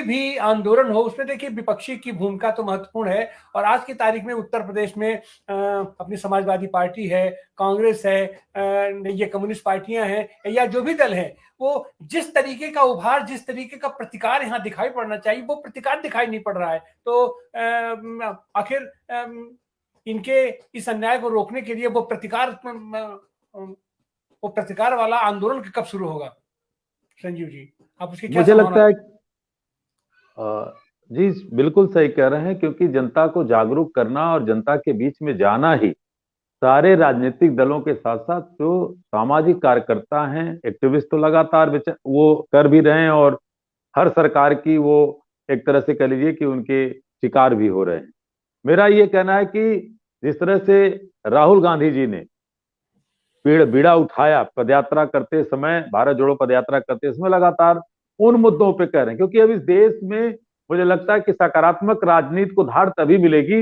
भी आंदोलन हो उसमें देखिए विपक्षी की भूमिका तो महत्वपूर्ण है। और आज की तारीख में उत्तर प्रदेश में अपनी समाजवादी पार्टी है, कांग्रेस है, ये कम्युनिस्ट पार्टियां हैं या जो भी दल हैं, वो जिस तरीके का उभार, जिस तरीके का प्रतिकार यहाँ दिखाई पड़ना चाहिए वो प्रतिकार दिखाई नहीं पड़ रहा है। तो आखिर इनके इस अन्याय को रोकने के लिए वो प्रतिकार वाला आंदोलन कब शुरू होगा? संजीव जी, आप उसकी क्या मुझे संभावना? लगता है जी बिल्कुल सही कह रहे हैं, क्योंकि जनता को जागरूक करना और जनता के बीच में जाना ही सारे राजनीतिक दलों के साथ साथ जो सामाजिक कार्यकर्ता हैं, एक्टिविस्ट तो लगातार वो कर भी रहे हैं और हर सरकार की वो एक तरह से कह लीजिए कि उनके शिकार भी हो रहे हैं। मेरा ये कहना है कि जिस तरह से राहुल गांधी जी ने बीड़ा उठाया पदयात्रा करते समय, भारत जोड़ो पदयात्रा करते समय, लगातार उन मुद्दों पे कह रहे हैं, क्योंकि अब इस देश में मुझे लगता है कि सकारात्मक राजनीति को धार तभी मिलेगी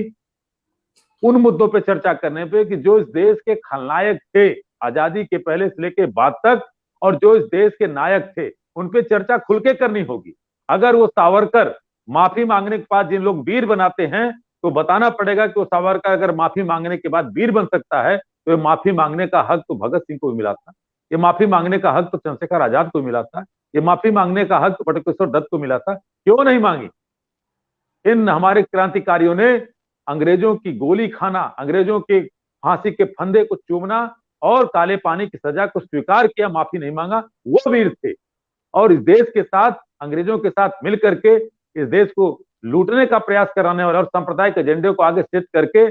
उन मुद्दों पे चर्चा करने पे कि जो इस देश के खलनायक थे आजादी के पहले से लेके बाद तक, और जो इस देश के नायक थे, उन पे चर्चा खुल के करनी होगी। अगर वो सावरकर माफी मांगने के बाद जिन लोग वीर बनाते हैं, तो बताना पड़ेगा कि वो सावरकर अगर माफी मांगने के बाद वीर बन सकता है, तो ये माफी मांगने का हक तो भगत सिंह को भी मिला था, ये माफी मांगने का हक तो चंद्रशेखर आजाद को मिला था, ये माफी मांगने का हक तो बटुकेश्वर दत्त को मिला था। क्यों नहीं मांगी? इन हमारे क्रांतिकारियों ने अंग्रेजों की गोली खाना, अंग्रेजों के फांसी के फंदे को चूमना और काले पानी की सजा को स्वीकार किया, माफी नहीं मांगा। वो वीर थे और इस देश के साथ, अंग्रेजों के साथ मिलकर के इस देश को लूटने का प्रयास कराने वाले और सांप्रदायिक एजेंडे को आगे सेट करके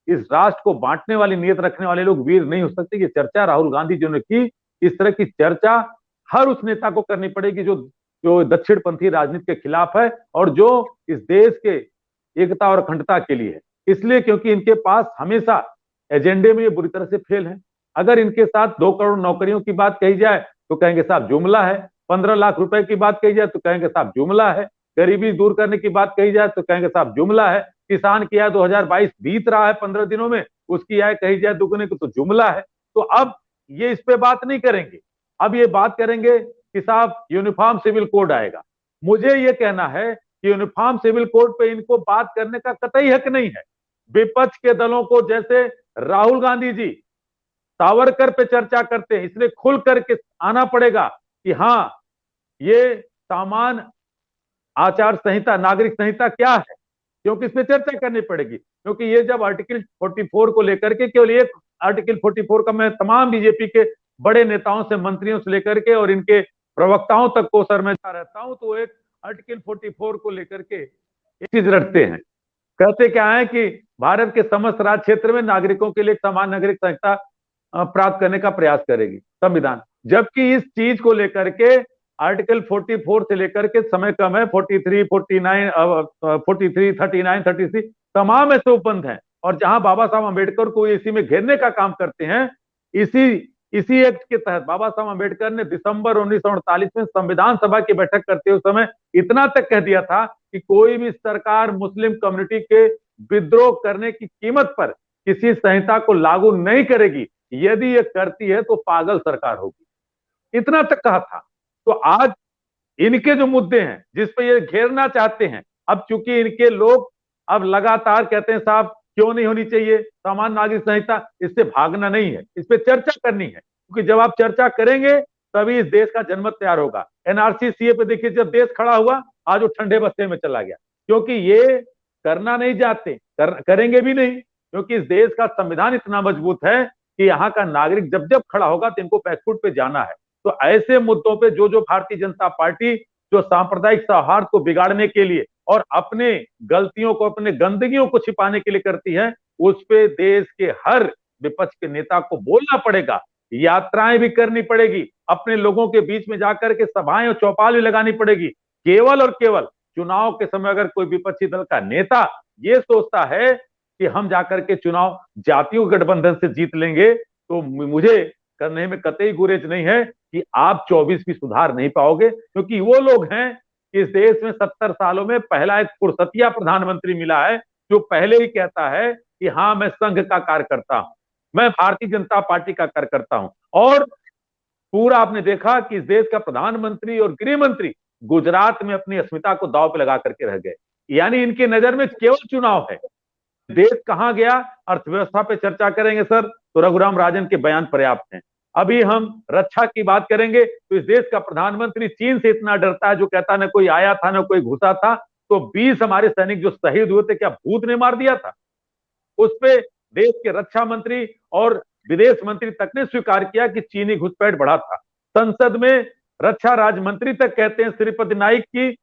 इस राष्ट्र को बांटने वाली नीयत रखने वाले लोग वीर नहीं हो सकते। ये चर्चा राहुल गांधी जी ने की, इस तरह की चर्चा हर उस नेता को करनी पड़ेगी जो जो दक्षिणपंथी राजनीति के खिलाफ है और जो इस देश के एकता और अखंडता के लिए है। इसलिए क्योंकि इनके पास हमेशा एजेंडे में ये बुरी तरह से फेल है। अगर इनके साथ 2 करोड़ नौकरियों की बात कही जाए तो कहेंगे साहब जुमला है, 15 लाख रुपए की बात कही जाए तो कहेंगे साहब जुमला है, गरीबी दूर करने की बात कही जाए तो कहेंगे साहब जुमला है, किसान की आय 2022 बीत रहा है 15 दिनों में, उसकी आय कही जाए दुगने की तो जुमला है। तो अब ये इस पे बात नहीं करेंगे, अब ये बात करेंगे कि साहब यूनिफॉर्म सिविल कोड आएगा। मुझे ये कहना है कि यूनिफॉर्म सिविल कोड पे इनको बात करने का कतई हक नहीं है। विपक्ष के दलों को, जैसे राहुल गांधी जी सावरकर पे चर्चा करते हैं, इसलिए खुल करके आना पड़ेगा कि हाँ, ये सामान्य आचार संहिता, नागरिक संहिता क्या है, क्योंकि इस पे चर्चा करनी पड़ेगी। क्योंकि ये जब आर्टिकल 44 को लेकर के, केवल एक आर्टिकल 44 का मैं तमाम बीजेपी के बड़े नेताओं से, मंत्रियों से लेकर के और इनके प्रवक्ताओं तक को सर मैं रहता हूं, तो एक आर्टिकल 44 को लेकर के एक चीज रखते हैं, कहते क्या है कि भारत के समस्त राज्य क्षेत्र में नागरिकों के लिए समान नागरिक संहिता प्राप्त करने का प्रयास करेगी संविधान। जबकि इस चीज को लेकर के आर्टिकल 44 से लेकर के समय कम है, 43, 49, 43, 39, 33 तमाम ऐसे उपबंध हैं। और जहां बाबा साहब अम्बेडकर को इसी में घेरने का काम करते हैं, इसी एक्ट के तहत बाबा साहब अम्बेडकर ने दिसंबर 1948 में संविधान सभा की बैठक करते हुए समय इतना तक कह दिया था कि कोई भी सरकार मुस्लिम कम्युनिटी के विद्रोह करने की कीमत पर किसी संहिता को लागू नहीं करेगी, यदि ये करती है तो पागल सरकार होगी, इतना तक कहा था। तो आज इनके जो मुद्दे हैं जिस पे ये घेरना चाहते हैं, अब चूंकि इनके लोग अब लगातार कहते हैं साहब क्यों नहीं होनी चाहिए सामान्य नागरिक संहिता, इससे भागना नहीं है, इस पे चर्चा करनी है। क्योंकि जब आप चर्चा करेंगे तभी इस देश का जनमत तैयार होगा। एनआरसी सीए पे देखिए, जब देश खड़ा हुआ आज वो ठंडे बस्ते में चला गया, क्योंकि ये करना नहीं चाहते, करेंगे भी नहीं, क्योंकि इस देश का संविधान इतना मजबूत है कि यहाँ का नागरिक जब जब खड़ा होगा तो इनको बैकफुट पे जाना है। तो ऐसे मुद्दों पे जो भारतीय जनता पार्टी जो सांप्रदायिक सौहार्द को बिगाड़ने के लिए और अपने गलतियों को, अपने गंदगियों को छिपाने के लिए करती है, उस पे देश के हर विपक्ष के नेता को बोलना पड़ेगा, यात्राएं भी करनी पड़ेगी, अपने लोगों के बीच में जाकर के सभाएं और चौपाल भी लगानी पड़ेगी। केवल और केवल चुनाव के समय अगर कोई विपक्षी दल का नेता ये सोचता है कि हम जाकर के चुनाव जातियों गठबंधन से जीत लेंगे, तो मुझे करने में कतई गुरेज नहीं है कि आप 24 भी सुधार नहीं पाओगे। क्योंकि वो लोग हैं कि इस देश में 70 सालों में पहला एक फुर्सतिया प्रधानमंत्री मिला है जो पहले ही कहता है कि हाँ मैं संघ का कार्यकर्ता हूं, मैं भारतीय जनता पार्टी का कार्यकर्ता हूं। और पूरा आपने देखा कि इस देश का प्रधानमंत्री और गृह मंत्री गुजरात में अपनी अस्मिता को दांव पे लगा करके रह गए। यानी इनकी नजर में केवल चुनाव है, देश कहां गया। अर्थव्यवस्था पे चर्चा करेंगे सर तो रघुराम राजन के बयान पर्याप्त हैं। अभी हम रक्षा की बात करेंगे तो इस देश का प्रधानमंत्री चीन से इतना डरता है, जो कहता न कोई आया था न कोई घुसा था। तो 20 हमारे सैनिक जो शहीद हुए थे, क्या भूत ने मार दिया था? उस पे देश के रक्षा मंत्री और विदेश मंत्री तक ने स्वीकार किया कि चीनी घुसपैठ बढ़ा था। संसद में रक्षा राज्य मंत्री तक कहते हैं श्रीपति नाइक की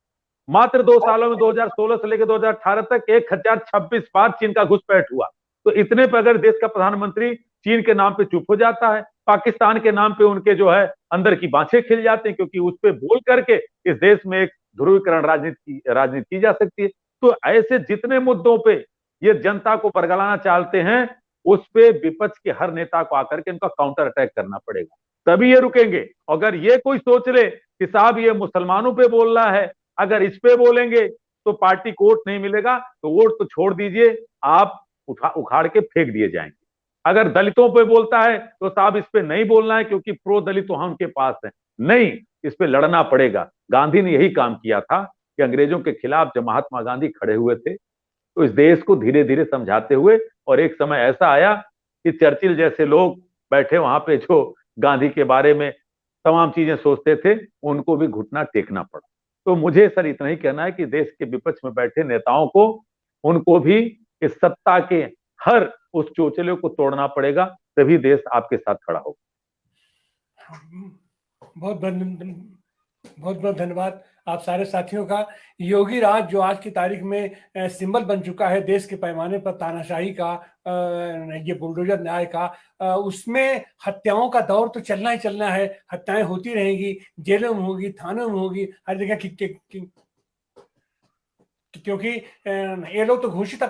मात्र 2 सालों में 2016 से लेकर 2018 तक 1026 बार चीन का घुसपैठ हुआ। तो इतने पर अगर देश का प्रधानमंत्री चीन के नाम पे चुप हो जाता है, पाकिस्तान के नाम पे उनके जो है अंदर की बाँछें खिल जाते हैं, क्योंकि उस पर बोल करके इस देश में एक ध्रुवीकरण राजनीति की जा सकती है। तो ऐसे जितने मुद्दों पे ये जनता को बरगलाना चाहते हैं, उस पे विपक्ष के हर नेता को आकर के इनका काउंटर अटैक करना पड़ेगा, तभी ये रुकेंगे। अगर ये कोई सोच ले कि साहब ये मुसलमानों पे बोल रहा है, अगर इस पे बोलेंगे तो पार्टी को वोट नहीं मिलेगा, तो वोट तो छोड़ दीजिए, आप उखाड़ के फेंक दिए जाएंगे। अगर दलितों पे बोलता है तो साहब इस पे नहीं बोलना है, क्योंकि प्रो दलित तो उनके पास है। नहीं, इस पे लड़ना पड़ेगा। गांधी ने यही काम किया था कि अंग्रेजों के खिलाफ जब महात्मा गांधी खड़े हुए थे तो इस देश को धीरे धीरे समझाते हुए, और एक समय ऐसा आया कि चर्चिल जैसे लोग बैठे वहां पे जो गांधी के बारे में तमाम चीजें सोचते थे, उनको भी घुटना टेकना पड़ा। तो मुझे सर इतना ही कहना है कि देश के विपक्ष में बैठे नेताओं को, उनको भी इस सत्ता के हर उस चोचले को तोड़ना पड़ेगा, तभी देश आपके साथ खड़ा होगा। बहुत बहुत बहुत धन्यवाद आप सारे साथियों का। योगी राज जो आज की तारीख में सिंबल बन चुका है देश के पैमाने पर तानाशाही का, ये बुलडोजर न्याय का, उसमें हत्याओं का दौर तो चलना ही चलना है। हत्याएं होती रहेंगी, जेलों में होगी, थानों में होगी, हर जगह क्योंकि ये लोग तो घोषित